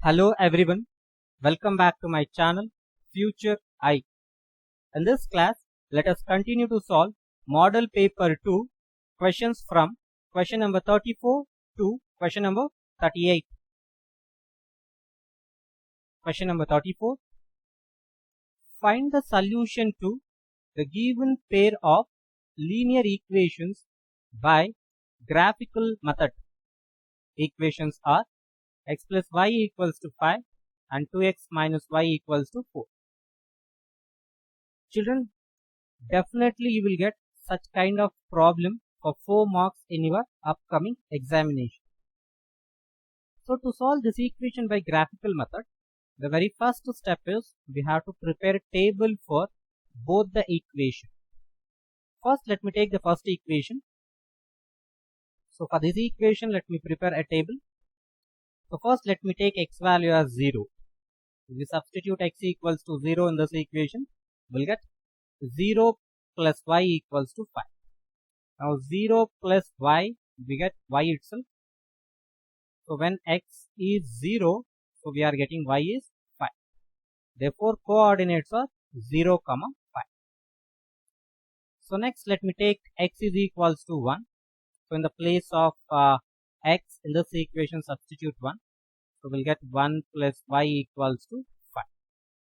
Hello everyone, welcome back to my channel Future I. In this class, let us continue to solve Model Paper 2 questions from question number 34 to question number 38. Question number 34. Find the solution to the given pair of linear equations by graphical method. Equations are x plus y equals to 5 and 2x minus y equals to 4. Children, definitely you will get such kind of problem for 4 marks in your upcoming examination. So to solve this equation by graphical method, the very first step is we have to prepare a table for both the equation. First, let me take the first equation. So for this equation, let me prepare a table. So first let me take x value as 0. If we substitute x equals to 0 in this equation, we'll get 0 plus y equals to 5. Now 0 plus y, we get y itself. So when x is 0, so we are getting y is 5. Therefore coordinates are 0, 5. So next let me take x is equals to 1. So in the place of x in this equation substitute 1. So we'll get 1 plus y equals to 5.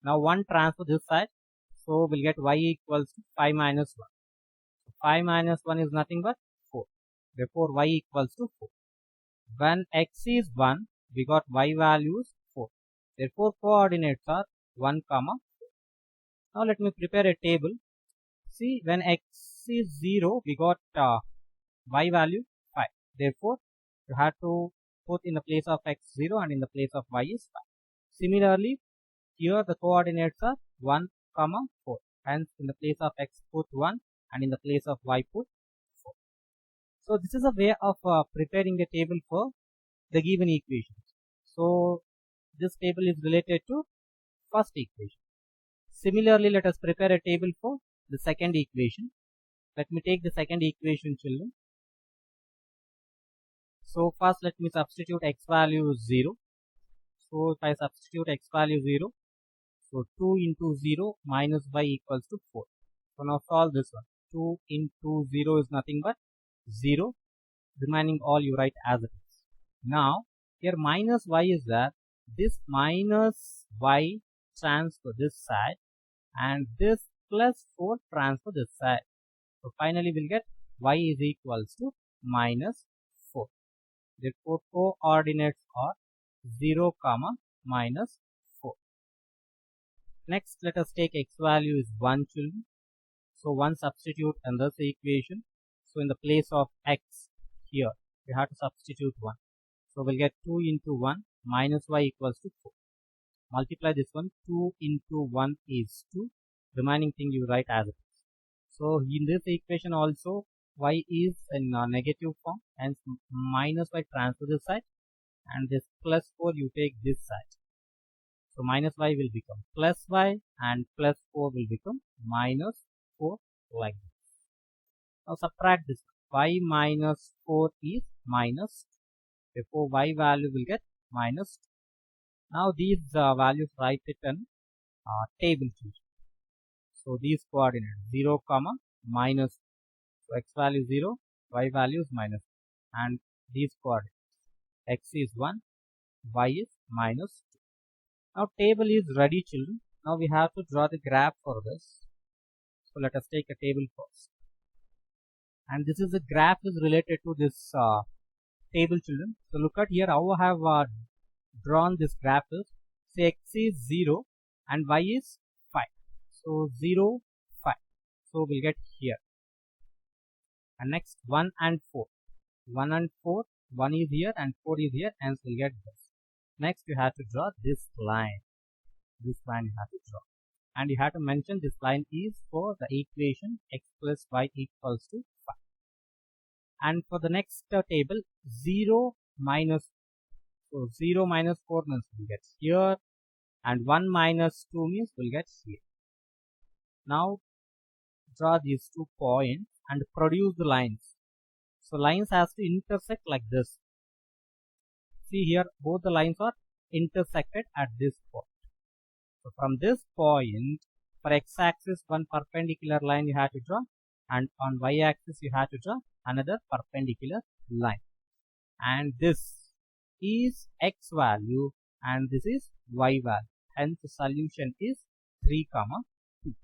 Now 1 transfer this side. So we'll get y equals to 5 minus 1. So 5 minus 1 is nothing but 4. Therefore y equals to 4. When x is 1, we got y value is 4. Therefore coordinates are 1, 4. Now let me prepare a table. See, when x is 0, we got y value 5. Therefore you have to put in the place of x 0 and in the place of y is 5. Similarly, here the coordinates are 1, 4. Hence in the place of x put 1 and in the place of y put 4. So this is a way of preparing a table for the given equations. So this table is related to first equation. Similarly, let us prepare a table for the second equation. Let me take the second equation, children. So first let me substitute x value is 0. So if I substitute x value 0, so 2 into 0 minus y equals to 4. So now solve this one. 2 into 0 is nothing but 0. Remaining all you write as it is. Now here minus y is there. This minus y transfer this side and this plus 4 transfer this side. So finally we'll get y is equals to minus 4. Therefore coordinates are 0, minus 4. Next let us take x value is 1, children. So 1 substitute in this equation. So in the place of x here we have to substitute 1. So we'll get 2 into 1 minus y equals to 4. Multiply this one. 2 into 1 is 2. Remaining thing you write as it is. So in this equation also y is in negative form, hence minus y transfer this side and this plus 4 you take this side. So minus y will become plus y and plus 4 will become minus 4 like this. Now subtract this. Y minus 4 is minus 2. Therefore y value will get minus 2. Now these values write it in table. So these coordinates 0, minus 2. So x value 0, y value is minus 2. And these coordinates x is 1, y is minus 2. Now table is ready, children. Now we have to draw the graph for this. So let us take a table first. And this is the graph is related to this table, children. So look at here how I have drawn this graph is. Say x is 0 and y is 5. So 0, 5. So we'll get here. And next 1 and 4. 1 and 4. 1 is here and 4 is here. Hence we'll get this. Next you have to draw this line. This line you have to draw. And you have to mention this line is for the equation x plus y equals to 5. And for the next table 0 minus. So 0 minus 4 means we'll get here. And 1 minus 2 means we'll get here. Now draw these 2 points and produce the lines. So lines has to intersect like this. See here both the lines are intersected at this point. So from this point, for x-axis one perpendicular line you have to draw, and on y-axis you have to draw another perpendicular line. And this is x value and this is y value. Hence the solution is 3, 2.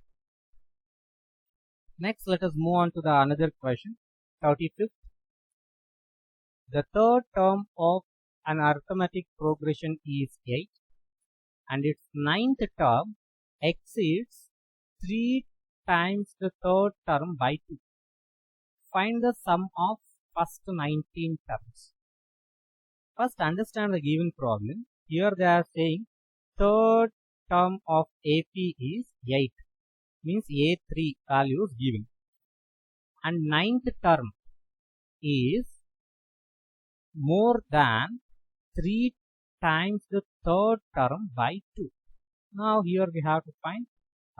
Next, let us move on to the another question, 35th. The third term of an arithmetic progression is 8 and its ninth term exceeds 3 times the third term by 2. Find the sum of first 19 terms. First, understand the given problem. Here they are saying third term of AP is 8, means A3 value is given, and ninth term is more than 3 times the third term by 2. Now here we have to find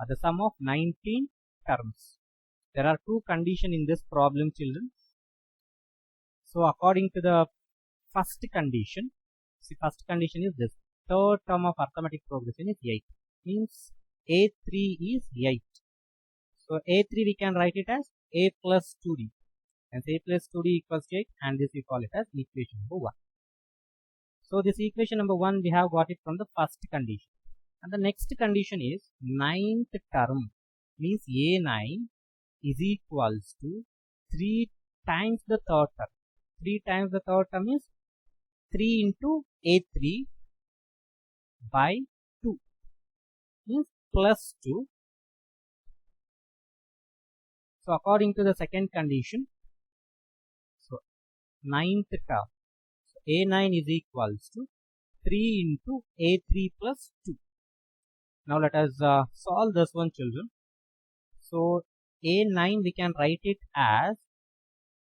the sum of 19 terms. There are two conditions in this problem, children. So according to the first condition, see, first condition is this: third term of arithmetic progression is 8, means A3 is 8. So A3 we can write it as A plus 2D, and A plus 2D equals 8, and this we call it as equation number 1. So this equation number 1 we have got it from the first condition. And the next condition is ninth term, means A9 is equals to 3 times the third term. 3 times the third term is 3 into A3 by 2, means plus 2. So according to the second condition, so ninth term, so A9 is equals to 3 into A3 plus 2. Now let us solve this one, children. So A9 we can write it as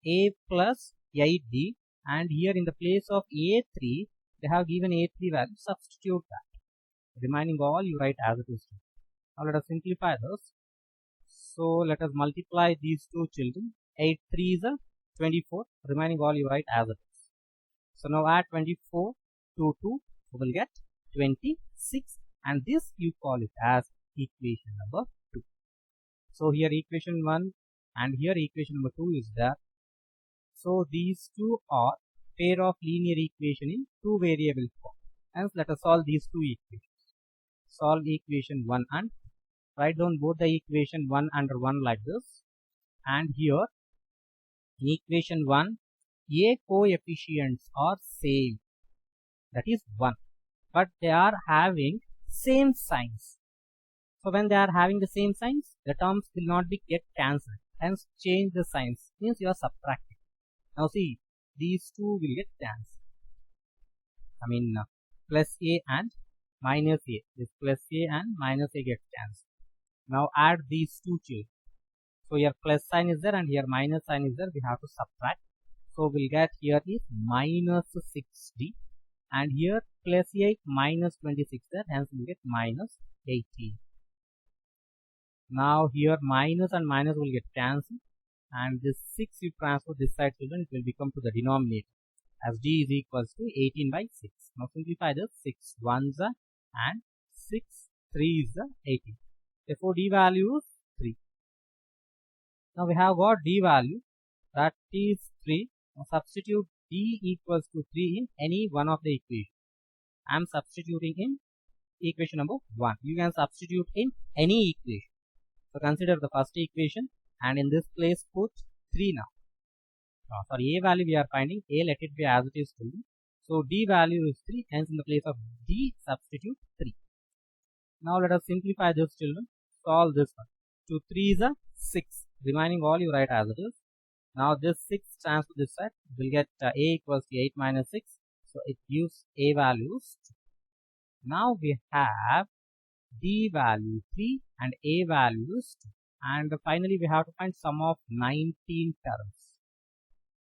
A plus 8D, and here in the place of A3 they have given A3 value, substitute that. Remaining all you write as it is. Now let us simplify this. So let us multiply these two, children. 8 3 is 24, remaining all you write as it is. So now add 24 to 2, we will get 26, and this you call it as equation number 2. So here equation 1 and here equation number 2 is there. So these two are pair of linear equation in two variable form. Hence let us solve these two equations. Solve equation 1 and write down both the equation 1 under 1 like this. And here in equation 1, A coefficients are same, that is 1, but they are having same signs. So when they are having the same signs, the terms will not be get cancelled. Hence change the signs, means you are subtracting. Now see, these two will get cancelled. Plus A and minus A. This plus A and minus A gets cancelled. Now add these two children. So here plus sign is there and here minus sign is there. We have to subtract. So we'll get here is minus 60 and here plus 8 minus 26 there. Hence we'll get minus 80. Now here minus and minus will get cancelled, and this 6 you transfer this side, children, it will become to the denominator as d is equals to 18 by 6. Now simplify this. 6 1s and 6 3s 18. Therefore d value is 3. Now we have got d value, that is 3. Now substitute d equals to 3 in any one of the equations. I am substituting in equation number 1. You can substitute in any equation. So consider the first equation and in this place put 3 now. Sorry, A value we are finding. A, let it be as it is 2. So d value is 3. Hence in the place of d substitute 3. Now let us simplify this, children. Solve this one. 2 3 is 6. Remaining all you write as it is. Now this 6 stands to this side. We'll get A equals to 8 minus 6. So it gives A values 2. Now we have d value 3 and A values 2. And finally we have to find sum of 19 terms.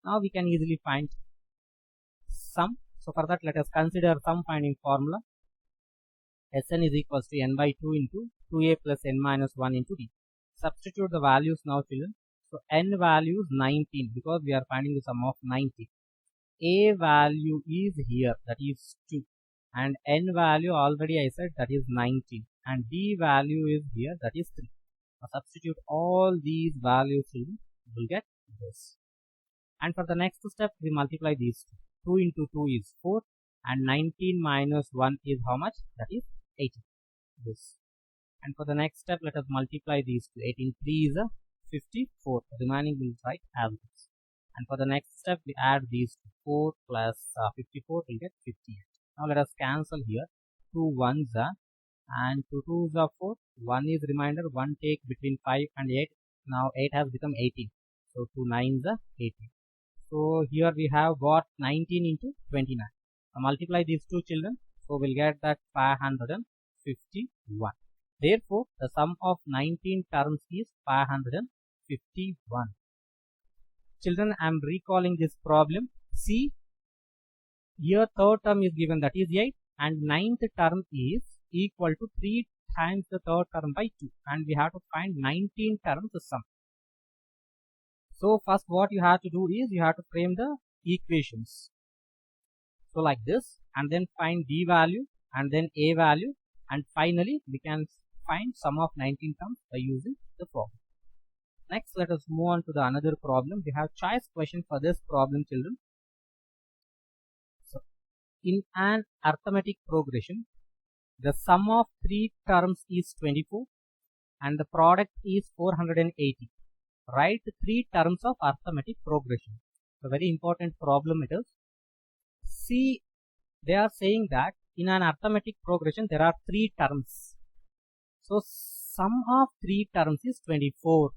Now we can easily find sum. So for that let us consider sum finding formula. Sn is equals to n by 2 into 2a plus n minus 1 into d. Substitute the values now, children. So n value is 19 because we are finding the sum of 19. A value is here, that is 2, and n value already I said that is 19, and d value is here, that is 3. Now substitute all these values in, will get this. And for the next step, we multiply these two. 2 into 2 is 4, and 19 minus 1 is how much? That is 18. This. And for the next step, let us multiply these two. 18 3 is a 54. Remaining will write as this. And for the next step, we add these two. 4 plus 54 will get 58. Now let us cancel here. 2 1s are, and 2 2s are 4. 1 is remainder. 1 take between 5 and 8. Now 8 has become 18. So 2 9s are 18. So here we have got 19 into 29. Now multiply these two children. So we'll get that 551. Therefore, the sum of 19 terms is 551. Children, I am recalling this problem. See, here third term is given, that is 8, and ninth term is equal to 3 times the third term by 2, and we have to find 19 terms sum. So first what you have to do is you have to frame the equations. So like this, and then find d value and then a value, and finally we can find sum of 19 terms by using the formula. Next, let us move on to the another problem. We have choice question for this problem, children. So in an arithmetic progression, the sum of 3 terms is 24 and the product is 480. Write 3 terms of arithmetic progression. A very important problem it is. See, they are saying that in an arithmetic progression there are 3 terms. So sum of 3 terms is 24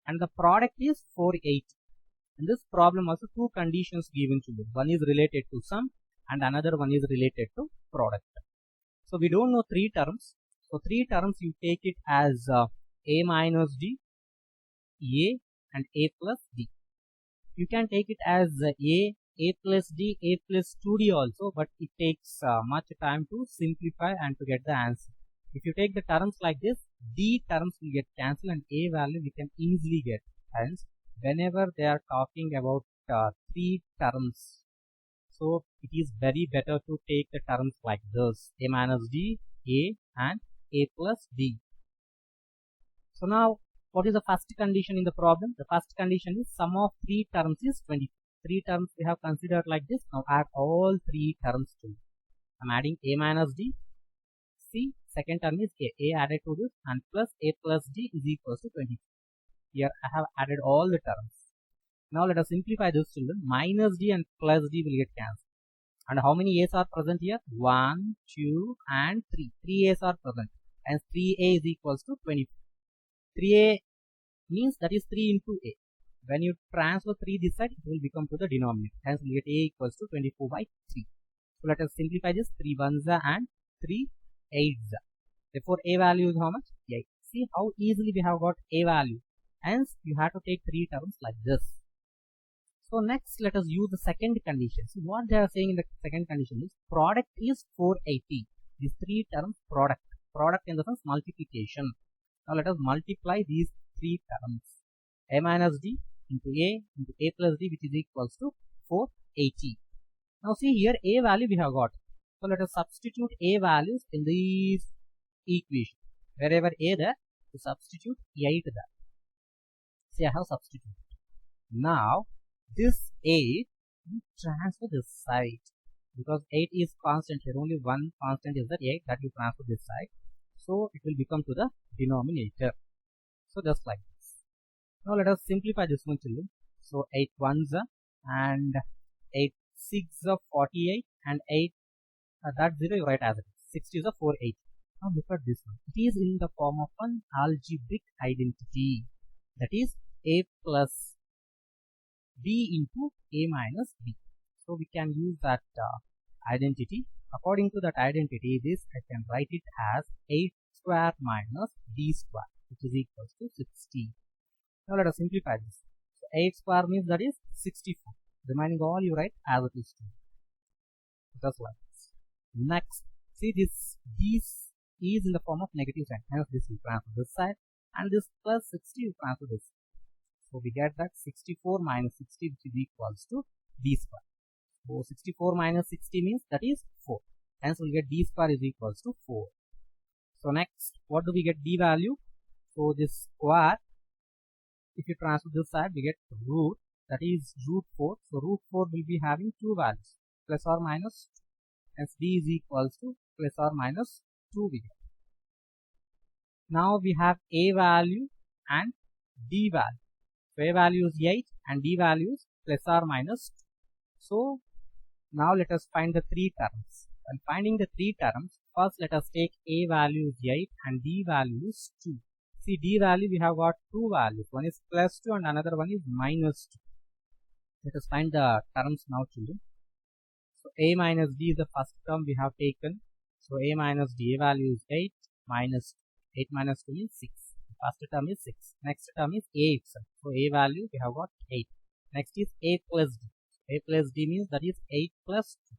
and the product is 480. In this problem also 2 conditions given to you. One is related to sum and another one is related to product. So we don't know 3 terms. So 3 terms you take it as a minus d, a and a plus d. You can take it as a plus d, a plus 2d also, but it takes much time to simplify and to get the answer. If you take the terms like this, d terms will get cancelled and a value we can easily get. Hence, whenever they are talking about 3 terms, so it is very better to take the terms like this: a minus d, a and a plus d. So now, what is the first condition in the problem? The first condition is sum of 3 terms is 20. 3 terms we have considered like this. Now add all 3 terms to it. I am adding a minus d. See, second term is a added to this, and plus a plus d is equals to 20. Here I have added all the terms. Now let us simplify this, children. Minus d and plus d will get cancelled. And how many a's are present here? 1, 2 and 3. 3 a's are present. And 3a is equals to 24. 3a means that is 3 into a. When you transfer 3 this side, it will become to the denominator. Hence we get a equals to 24 by 3. So let us simplify this. 3 1s and 3 8s. Therefore a value is how much? 8. See how easily we have got a value. Hence you have to take 3 terms like this. So next let us use the second condition. See what they are saying in the second condition is product is 480. These 3 terms product. Product in the sense multiplication. Now let us multiply these 3 terms. A minus d into a plus d, which is equals to 480. Now see here a value we have got. So let us substitute a values in these equation. Wherever a there, to substitute 8 there. See I have substituted. Now this 8 we transfer this side, because 8 is constant here. Only one constant is that 8, that you transfer this side. So it will become to the denominator. So just like this. Now let us simplify this one, children. So 8 1s and 8 6 of 48 and 8 that 0 you write as it is. 60 is a 480. Now look at this one. It is in the form of an algebraic identity, that is a plus b into a minus b. So we can use that identity. According to that identity, this I can write it as 8 square minus d square, which is equals to 60. Now let us simplify this. So 8 square means that is 64. Remaining all you write as it is. Just like this. Next, see this is in the form of negative sign. Hence this will transfer this side, and this plus 60 will transfer this. So we get that 64 minus 60, which is equals to d square. So 64 minus 60 means that is 4. hence we'll get d square is equals to 4. So next, what do we get d value? So this square, if you transfer this side, we get root, that is root 4. So root 4 will be having two values, plus or minus 2. Hence d is equals to plus or minus 2 we get. Now we have a value and d value. So a value is 8 and d value is plus or minus 2. So now let us find the three terms. When finding the three terms, first let us take a value is 8 and d value is 2. See, d value we have got two values. One is plus 2 and another one is minus 2. Let us find the terms now, children. So a minus d is the first term we have taken. So a minus d, a value is 8 minus 2. 8 minus 2 is 6. First term is 6. Next term is a itself. So a value we have got 8. Next is a plus d. A plus d means that is 8 plus 2.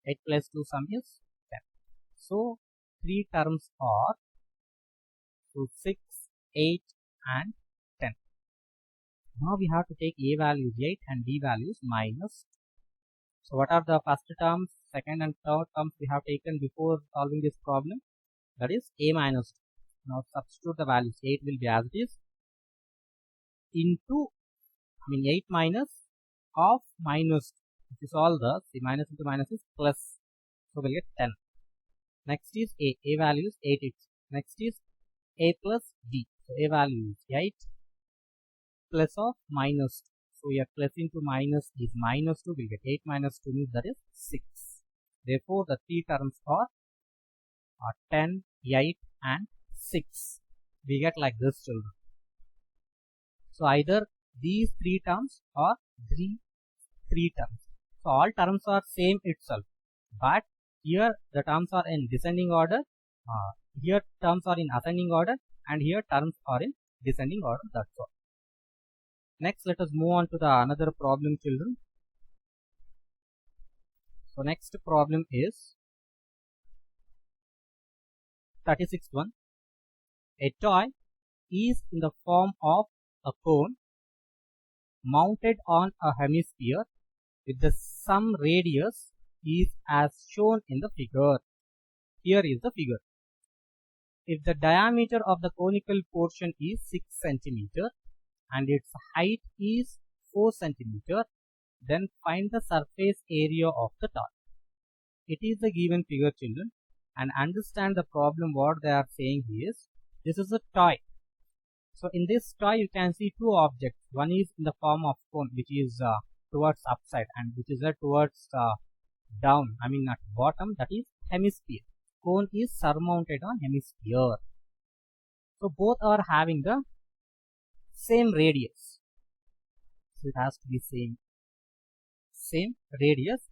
8 plus 2 sum is 10. So three terms are 6, 8 and 10. Now we have to take a value is 8 and d value is minus 2. So what are the first terms, second and third terms we have taken before solving this problem? That is a minus 2. Now substitute the values. 8 will be as it is into 8 minus of minus 2. If you solve the minus into minus is plus. So we'll get 10. Next is a. A value is 8. Next is a plus d. So a value is 8 plus of minus 2. So here plus into minus is minus 2. We'll get 8 minus 2 means that is 6. Therefore the three terms are 10, 8 and 6. We get like this, children. So either these three terms or three terms. So all terms are same itself, but here the terms are in descending order, here terms are in ascending order, and here terms are in descending order. That's all. Next, let us move on to the another problem, children. So next problem is 36th one. A toy is in the form of a cone mounted on a hemisphere with the sum radius is as shown in the figure. Here is the figure. If the diameter of the conical portion is 6 cm and its height is 4 cm, then find the surface area of the toy. It is the given figure, children, and understand the problem. What they are saying is, this is a toy. So in this toy you can see two objects. One is in the form of cone, which is towards upside, and which is towards down, at bottom, that is hemisphere. Cone is surmounted on hemisphere. So both are having the same radius. So it has to be same radius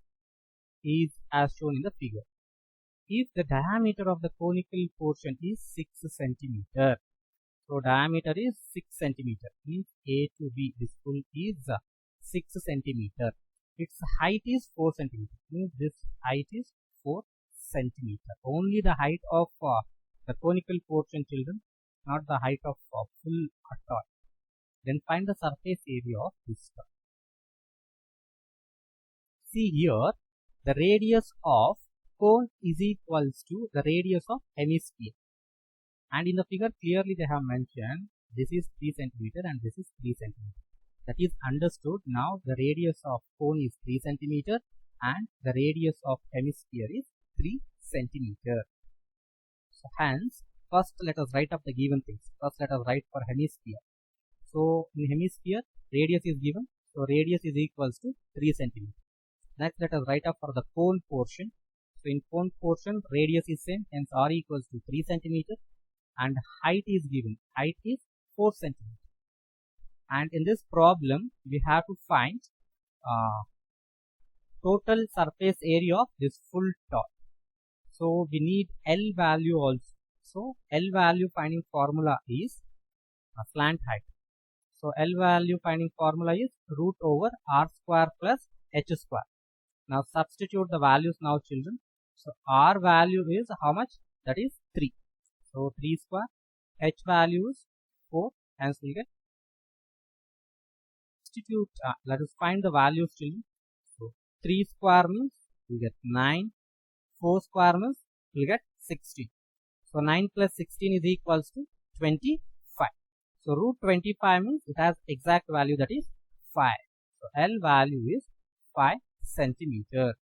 is as shown in the figure. If the diameter of the conical portion is 6 cm, so diameter is 6 cm, means A to B, this full is 6 cm. Its height is 4 cm, means this height is 4 cm. Only the height of the conical portion, children, not the height of full toy. Then find the surface area of this toy. See here, the radius of cone is equals to the radius of hemisphere. And in the figure clearly they have mentioned this is 3 cm and this is 3 cm. That is understood. Now the radius of cone is 3 cm and the radius of hemisphere is 3 cm. So hence, first let us write up the given things. First let us write for hemisphere. So in hemisphere radius is given. So radius is equals to 3 cm. Next let us write up for the cone portion. So in cone portion radius is same, hence r equals to 3 cm. And height is given. Height is 4 cm. And in this problem, we have to find total surface area of this full toy. So we need L value also. So L value finding formula is slant height. So L value finding formula is root over r square plus h square. Now substitute the values now, children. So r value is how much? That is 3. So 3 square, h value is 4, hence we get. Substitute, let us find the values, children. So 3 square means we get 9, 4 square means we'll get 16. So 9 plus 16 is equals to 25. So root 25 means it has exact value, that is 5. So L value is 5 centimeter.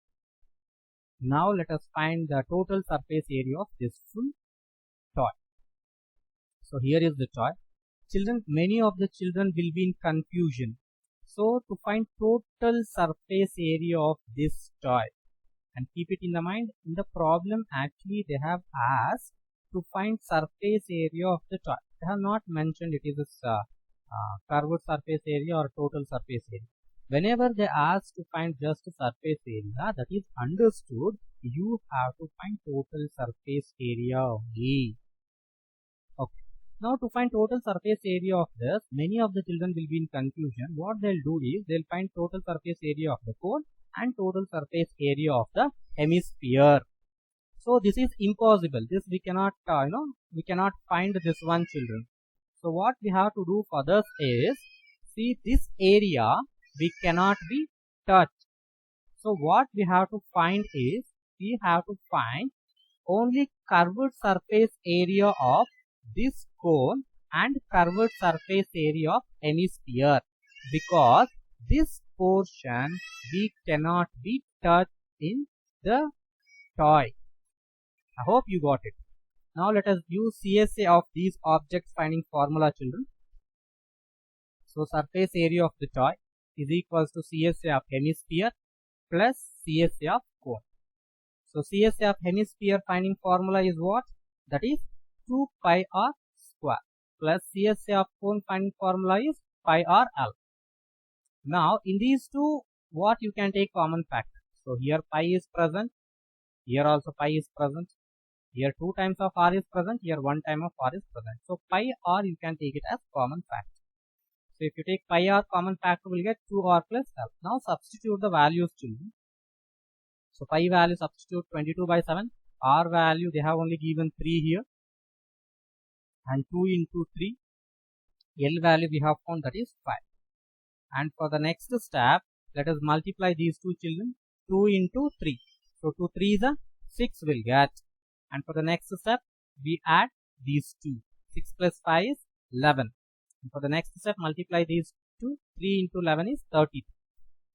Now let us find the total surface area of this full toy. So here is the toy. Children, many of the children will be in confusion. So to find total surface area of this toy, and keep it in the mind, in the problem actually they have asked to find surface area of the toy. They have not mentioned it is a curved surface area or total surface area. Whenever they ask to find just surface area, that is understood, you have to find total surface area only. Okay. Now to find total surface area of this, many of the children will be in confusion. What they'll do is they'll find total surface area of the cone and total surface area of the hemisphere. So this is impossible. This we cannot, we cannot find this one, children. So what we have to do for this is, see, this area we cannot be touched. So what we have to find is, we have to find only curved surface area of this cone and curved surface area of hemisphere, because this portion we cannot be touched in the toy. I hope you got it. Now let us use CSA of these objects finding formula, children. So surface area of the toy is equals to CSA of hemisphere plus CSA of cone. So CSA of hemisphere finding formula is what? That is 2 pi r square plus CSA of cone finding formula is pi r l. Now in these two, what you can take common factor. So here pi is present, here also pi is present, here 2 times of r is present, here 1 time of r is present. So pi r you can take it as common factor. So if you take pi r common factor, we'll get 2r plus l. Now substitute the values, children. So pi value substitute 22 by 7. R value they have only given 3 here. And 2 into 3. L value we have found, that is 5. And for the next step, let us multiply these two, children. 2 into 3. So 2 3 is a 6 will get. And for the next step, we add these two. 6 plus 5 is 11. And for the next step, multiply these two. 3 into 11 is 30.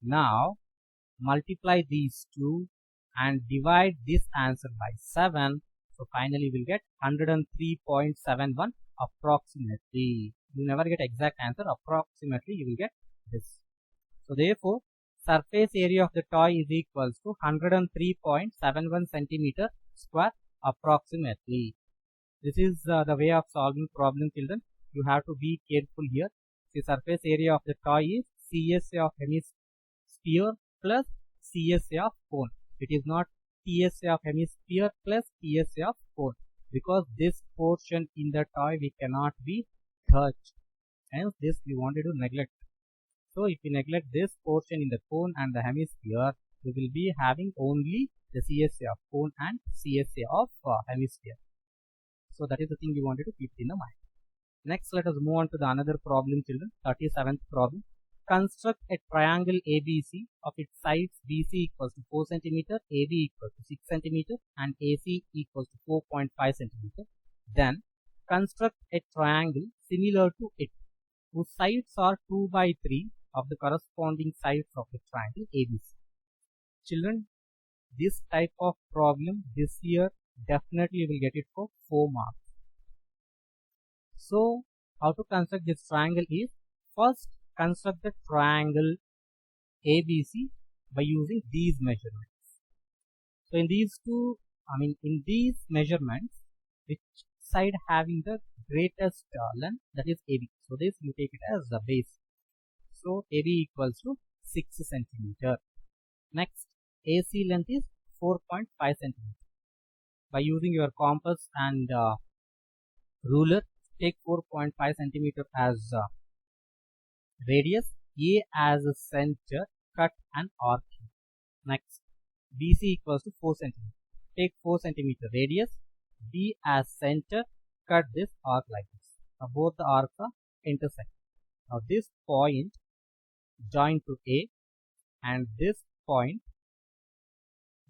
Now, multiply these two and divide this answer by 7. So finally, we'll get 103.71 approximately. You never get exact answer. Approximately, you will get this. So therefore, surface area of the toy is equals to 103.71 centimeter square approximately. This is the way of solving problem, children. You have to be careful here. The surface area of the toy is CSA of hemisphere plus CSA of cone. It is not TSA of hemisphere plus TSA of cone, because this portion in the toy we cannot be touched. Hence this we wanted to neglect. So if we neglect this portion in the cone and the hemisphere, we will be having only the CSA of cone and CSA of hemisphere. So that is the thing we wanted to keep in the mind. Next, let us move on to the another problem, children. 37th problem. Construct a triangle ABC of its sides BC equals to 4 cm, AB equals to 6 cm and AC equals to 4.5 cm. Then construct a triangle similar to it, whose sides are 2 by 3 of the corresponding sides of the triangle ABC. Children, this type of problem this year definitely will get it for 4 marks. So how to construct this triangle is, first construct the triangle ABC by using these measurements. So in these measurements, which side having the greatest length, that is AB. So this you take it as the base. So AB equals to 6 centimeter. Next, AC length is 4.5 centimeter. By using your compass and ruler, take 4.5 centimeter as radius, A as a center, cut an arc. Next, BC equals to 4 centimeter. Take 4 centimeter radius, B as center, cut this arc like this. Now both the arcs are intersect. Now this point join to A and this point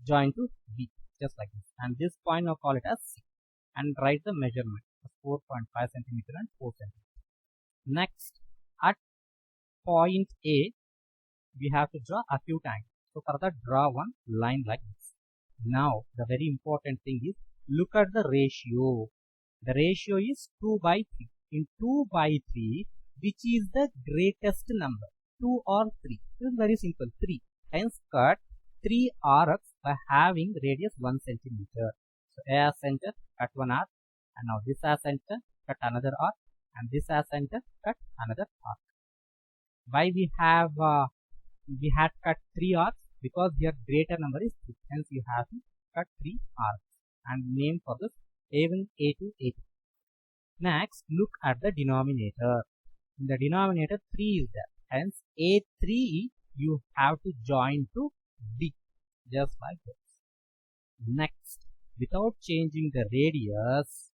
join to B. just like this, and this point now call it as C and write the measurement as 4.5 centimeter and 4 centimeter. Next, at point A, we have to draw acute angle. So for that, draw one line like this. Now the very important thing is, look at the ratio. The ratio is 2 by 3. In 2 by 3, which is the greatest number? 2 or 3? This is very simple, 3. Hence cut 3 arcs by having radius 1 centimeter. So A as center, cut 1 arc, and now this as center, cut another arc, and this as center, cut another arc. Why we had cut 3 arcs? Because here greater number is 3. Hence you have to cut 3 arcs and name for this A1, A2, A2. Next, look at the denominator. In the denominator 3 is there. Hence A3 you have to join to B, just like this. Next, without changing the radius,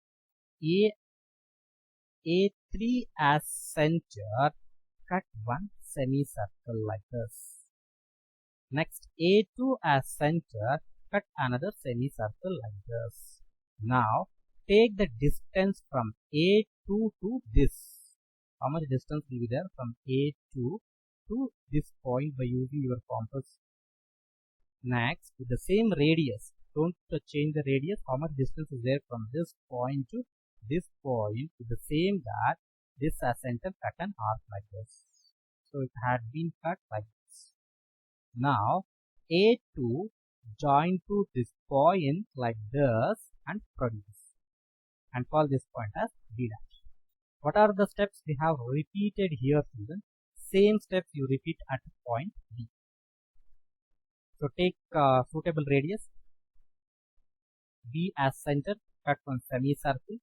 A3 as center, cut one semicircle like this. Next, A2 as center, cut another semicircle like this. Now, take the distance from A2 to this. How much distance will be there from A2 to this point by using your compass? Next, with the same radius, don't change the radius. How much distance is there from this point to this point? With the same that this as center, cut an arc like this. So it had been cut like this. Now A2 join to this point like this and produce, and call this point as B dash. What are the steps we have repeated here, children? Same steps you repeat at point B. So take suitable radius, B as center, cut one semicircle,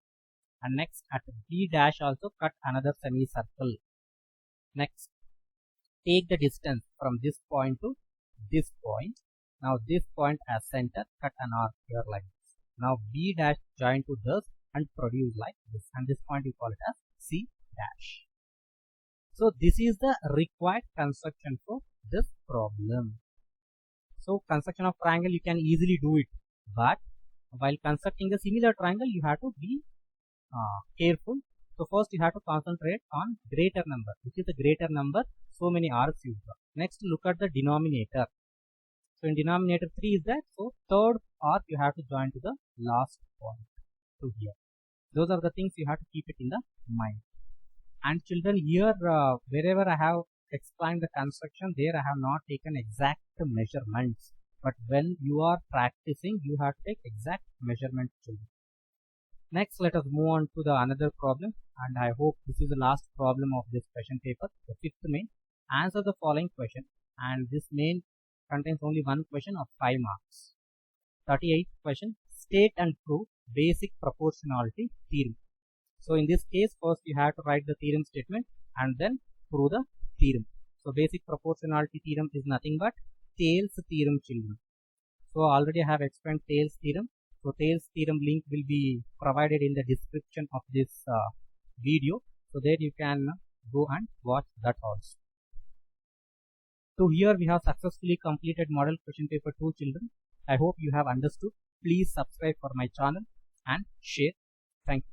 and next at B dash also cut another semicircle. Next, take the distance from this point to this point. Now this point as center, cut an arc here like this. Now B dash join to this and produce like this, and this point you call it as C dash. So this is the required construction for this problem. So construction of triangle you can easily do it, but while constructing a similar triangle you have to be careful. So first you have to concentrate on greater number. Which is the greater number? So many arcs you draw. Next, look at the denominator. So in denominator 3 is that. So third arc you have to join to the last point to here. Those are the things you have to keep it in the mind. And children, here wherever I have explained the construction, there I have not taken exact measurements. But when you are practicing, you have to take exact measurements, children. Next, let us move on to the another problem, and I hope this is the last problem of this question paper, the fifth main. Answer the following question, and this main contains only one question of 5 marks. 38th question, state and prove basic proportionality theorem. So in this case, first you have to write the theorem statement and then prove the theorem. So basic proportionality theorem is nothing but Thales theorem, children. So already I have explained Thales theorem. So Thales theorem link will be provided in the description of this video, so there you can go and watch that also. So here we have successfully completed model question paper 2, children. I hope you have understood. Please subscribe for my channel and share. Thank you.